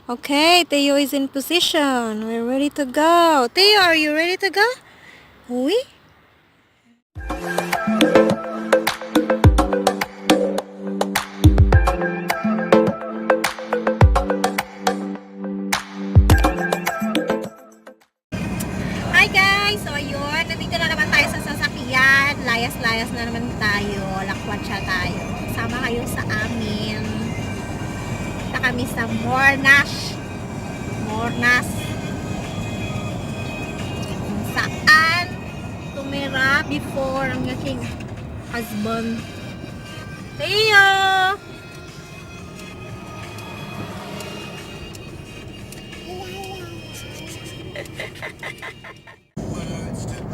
Okay, Theo is in position. We're ready to go. Theo, are you ready to go? Uy? Hi guys! So ayun, nandito na naman tayo sa sasakyan. Layas-layas na naman tayo. Lakwatsa tayo. Sama kayo sa amin. Punta kami sa Mornas. Kung saan tumira before ang aking husband. Theo!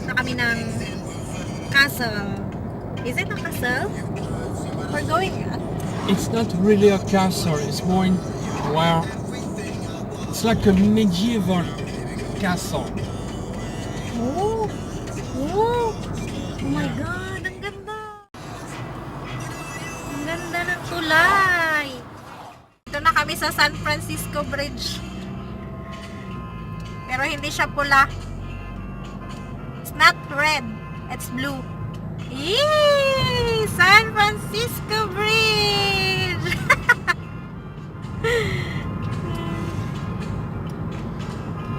Na kami ng castle. Is it a castle? We're going. It's not really a castle, it's more in where it's like a medieval castle. Oh! Oh! Oh my God! Ang ganda! Ang ganda ng tulay! Ito na kami sa San Francisco Bridge. Pero hindi siya pula. It's not red. It's blue. Yay! San Francisco Bridge!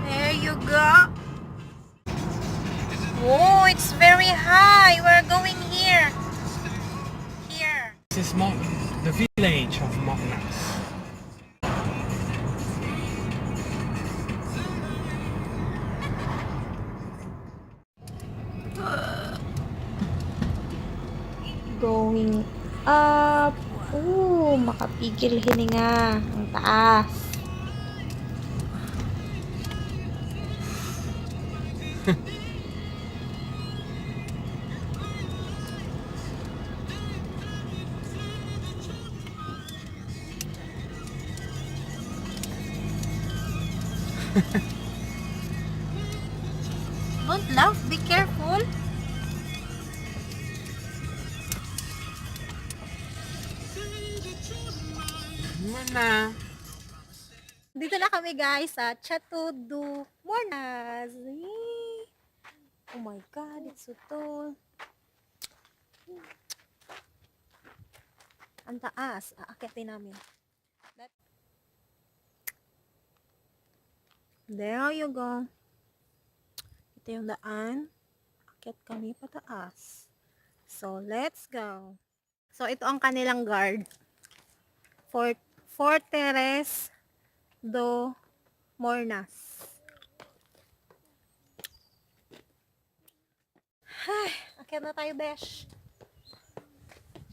There you go. Oh, it's very high. We're going here. Here. This is the village of Mornas. Going up. Ooh, makapigil hininga. Ang taas. Don't laugh. Be careful. Mana? Dito na kami guys sa Chateau de Mornas. Yay! Oh my God, it's so tall. Ang taas. Aakyatin namin. There you go. Ito yung daan. Akyat kami pataas. So, let's go. So, ito ang kanilang guard. Forteresse de Mornas. Ay, akyat na tayo, besh.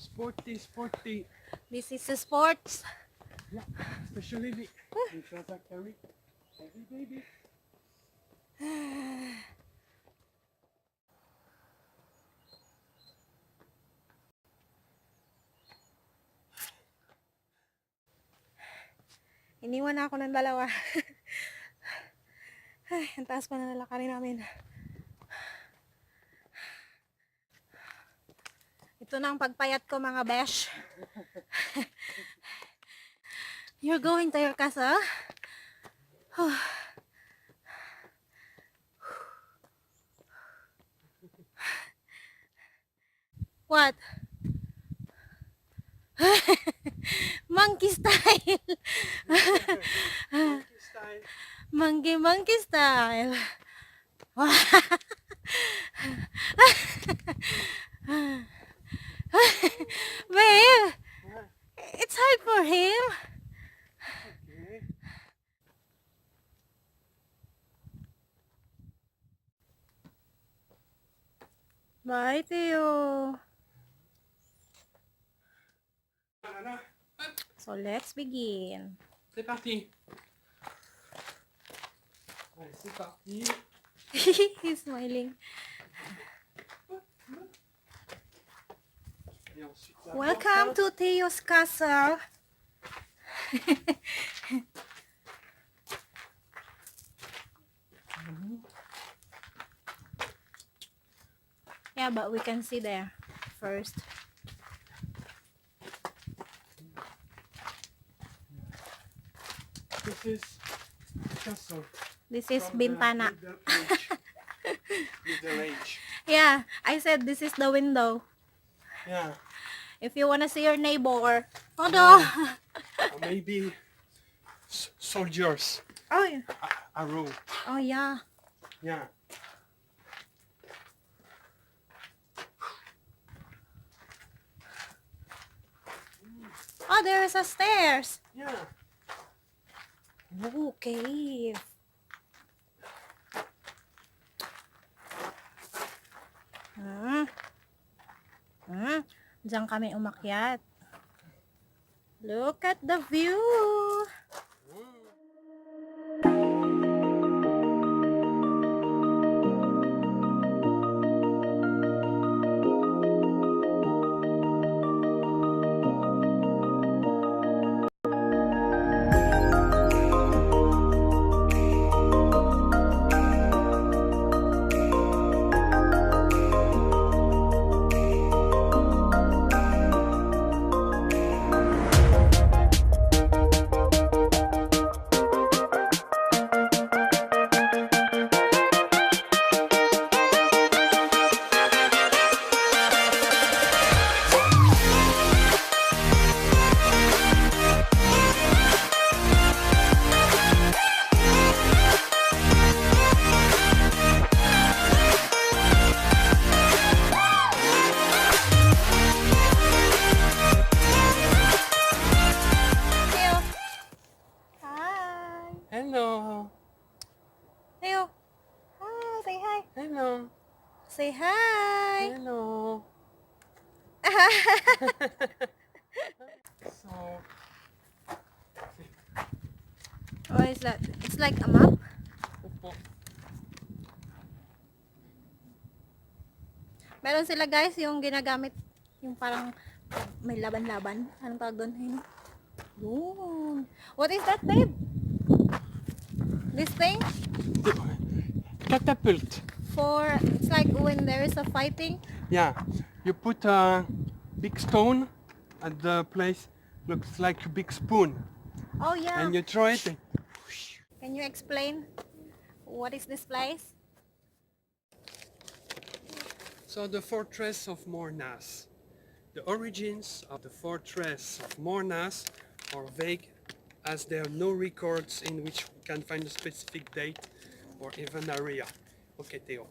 Sporty, sporty. This is a sports. Yeah, especially the insurance carry. Heavy baby. Iniwan na ako ng dalawa. Ay, ang taas pa na nalakarin namin. Ito na ang pagpayat ko, mga besh. You're going to your castle? What? Monkey style. Monkey style. Babe, it's hard for him. Bye, Theo. So let's begin. C'est parti. Allez, c'est parti. He's smiling. Et ensuite, Welcome to Theo's castle. Yeah, but we can see there first. This is castle. This is From the bintana. Middle Age. Middle Age. Yeah, I said this is the window. Yeah. If you wanna see your neighbor. Oh Yeah. no. Or maybe soldiers. Oh yeah. Arrow. Oh yeah. Yeah. Oh, there is a stairs. Yeah. Oh, cave. Diyan kami umakyat. Look at the view. Hi. Hello. Leo. Hi, say hi. Hello. Say hi. Hello. So, What is that? It's like a map. upo. Meron sila guys yung ginagamit yung parang may laban-laban. Anong tawag doon? Yun. What is that, babe? This thing? Catapult. For, it's like when there is a fighting. Yeah. You put a big stone at the place. Looks like a big spoon. Oh yeah. And you throw it. Can you explain what is this place? So the Fortress of Mornas. The origins of the Fortress of Mornas are vague, as there are no records in which we can find a specific date or even area. Okay, Theo.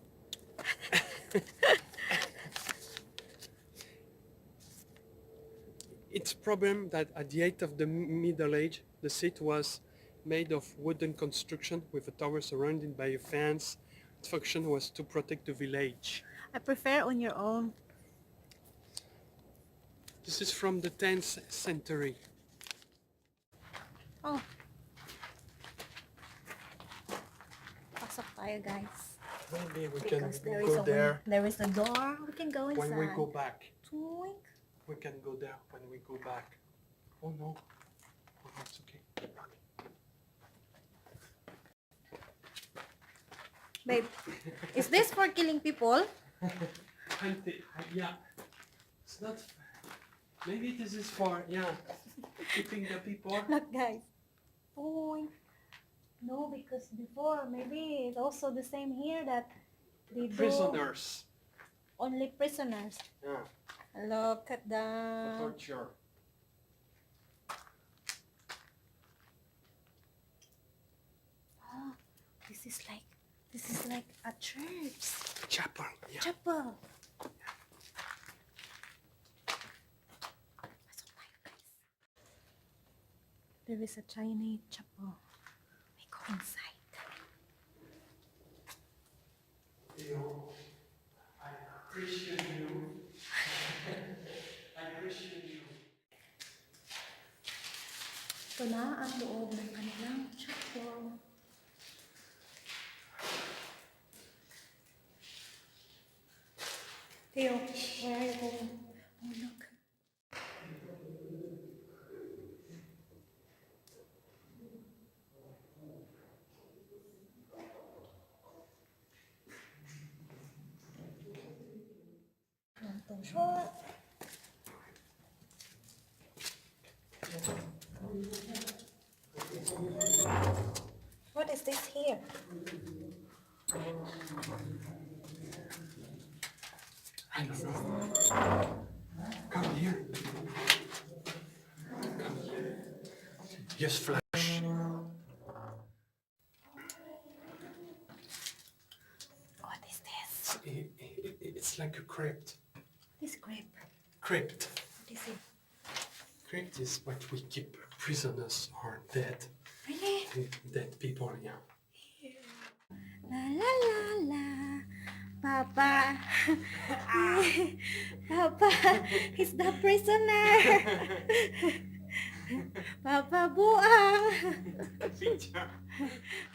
It's problem that at the height of the Middle Age, the seat was made of wooden construction with a tower surrounded by a fence. Its function was to protect the village. I prefer on your own. This is from the 10th century. Oh. Pasok tayo guys. Maybe we can Because there go there there is a door. We can go inside. when we go back. Twink. We can go there when we go back. Oh no. Oh, that's okay. Babe, is this for killing people? Yeah. It's not. Maybe this is for, yeah, keeping the people. Look guys. Twink. No, because before maybe it's also the same here that they do Prisoners. only prisoners. Yeah. Look at For the torture. oh, this is like a church. Chapel. Yeah. Chapel. There is a Chinese chapel. We go inside. I appreciate you. I appreciate you. Ito na ang loob ng kanilang chapel. Theo, where are you going? Oh, look. Itong short. What is this here? I don't know. Come here. Come here. Just flash. What is this? It's like a crypt. This grape. Crypt. What is it? Crypt is what we keep prisoners or dead. Really? Dead people, yeah. La la la la. Papa. Papa is the prisoner. Papa buang.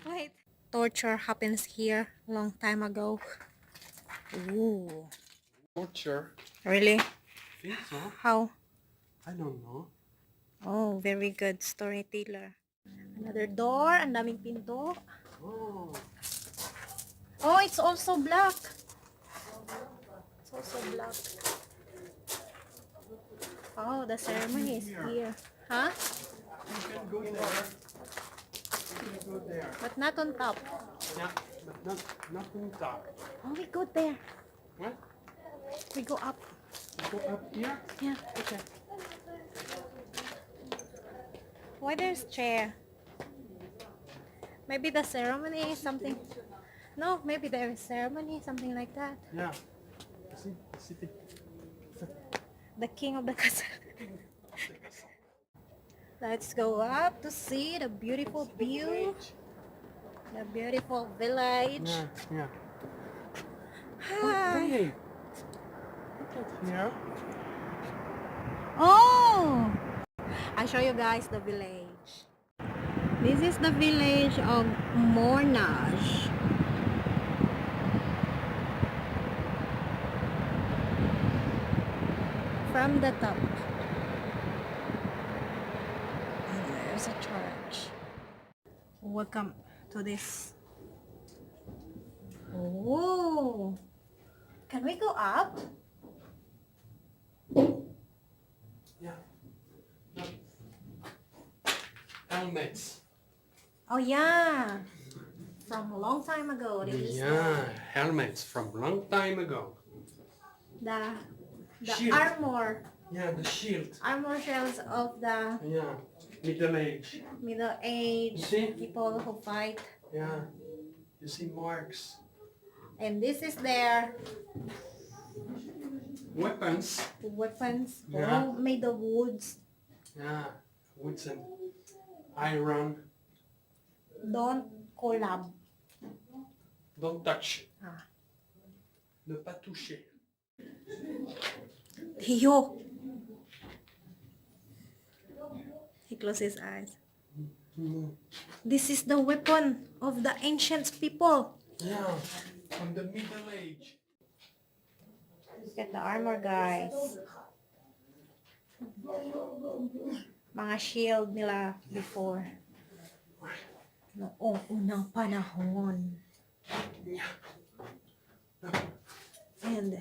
Wait. Torture happens here long time ago. Ooh. Torture. Really? Think so? How? I don't know. Oh, very good storyteller. Another door. Ang daming pinto. Oh. Oh, it's also black. It's also black. Oh, the ceremony is here. Huh? You can go there. You can go there. But not on top. Yeah, but not on top. Oh, we go there. What? We go up. Go up here? Yeah. Okay. Why there's chair? Maybe the ceremony is something. No, maybe there is ceremony, something like that. Yeah. See, city. The king of the castle. Let's go up to see the beautiful view. The beautiful village. Yeah, yeah. Hi. Hey, look at here. Oh! I show you guys the village. This is the village of Mornas. From the top. And there's a church. Welcome to this. Oh! Can we go up? Yeah. No. Helmets. Oh yeah! From a long time ago. This is Yeah, helmets from long time ago. the Shield. armor. Yeah, the shield. Armor shells of the Yeah, Middle Age. middle-aged You see? people who fight. Yeah, you see marks. And this is their Weapons. weapons, Yeah. all made of woods. Yeah, woods and iron. Don't collab. Don't touch. Ah. Ne pas toucher. Theo. He closed his eyes. Mm. This is the weapon of the ancient people. Yeah, from the Middle Age. Look at the armor, guys. Mga shield nila before. Noong unang panahon. Yeah. And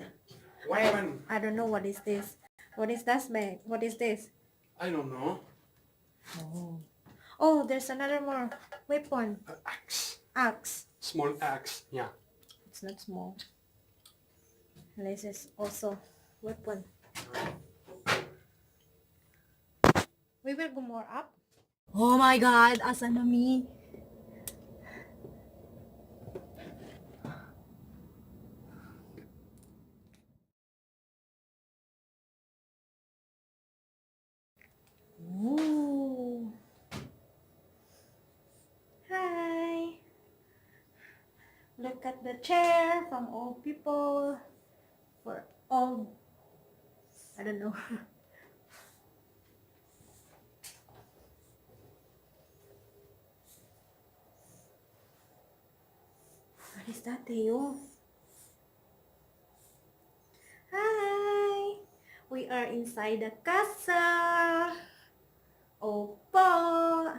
Weapon. I don't know what is this. What is that bag? What is this? I don't know. Oh. Oh, there's another more weapon. Axe. Axe. Small axe. Yeah. It's not small. This is also weapon. We will go more up. Oh my God! Asan na mi? Ooh. Hi. Look at the chair from old people. For old, I don't know. What is that, Theo? Hi! We are inside the castle. Opo!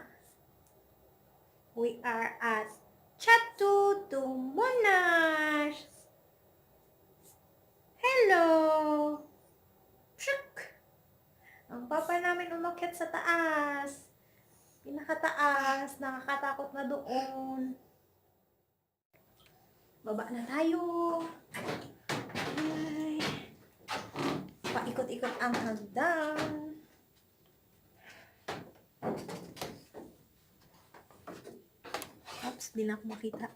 We are at Chatu to Monash. Hello! Pshuk! Ang papa namin umakyat sa taas. Pinakataas ng Nakakatakot na doon. Baba na tayo. Ay. Paikot-ikot ang hagdan. Oops, di na ako makita.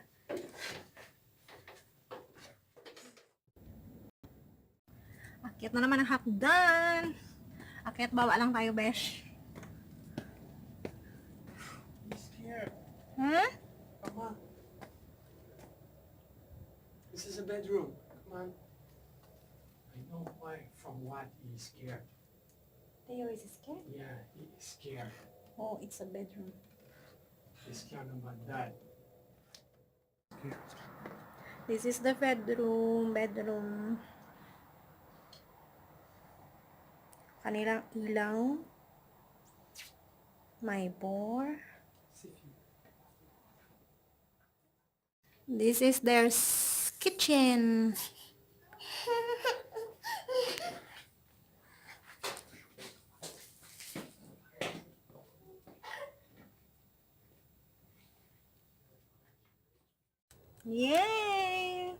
Akyat na naman ang hagdan. Akyat baba lang tayo, besh. Huh? Come on. This is a bedroom. Come on. I know why. From what he is scared. Theo is scared? Yeah, he is scared. Oh, it's a bedroom. He's scared about that. This is the bedroom. Kanilang ilaw. May door. This is their kitchen. Yay!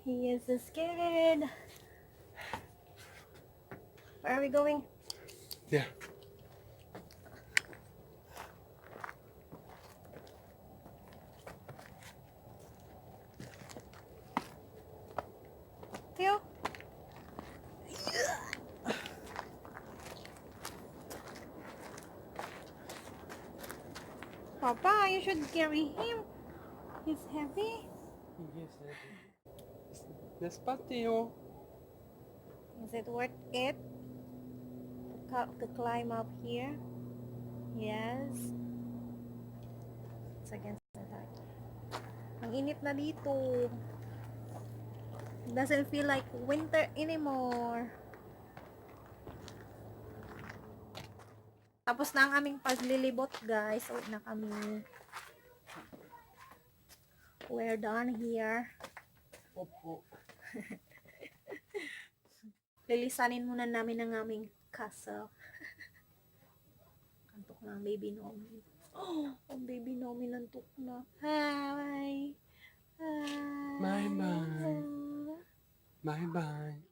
He is scared. Where are we going? Yeah. Theo? Papa, you should carry him. He's heavy. Yes, let's patio. Is it worth it to climb up here? Yes. It's against the light. Ang init na dito. It doesn't feel like winter anymore. Tapos na ang aming paglilibot, guys. Uwi na kami. We're done here. Opo. Lilisanin muna namin ang aming castle. Antok na ang baby Nomi. Oh, ang baby Nomi nantok na. Hi! Hi! Bye-bye. Bye-bye.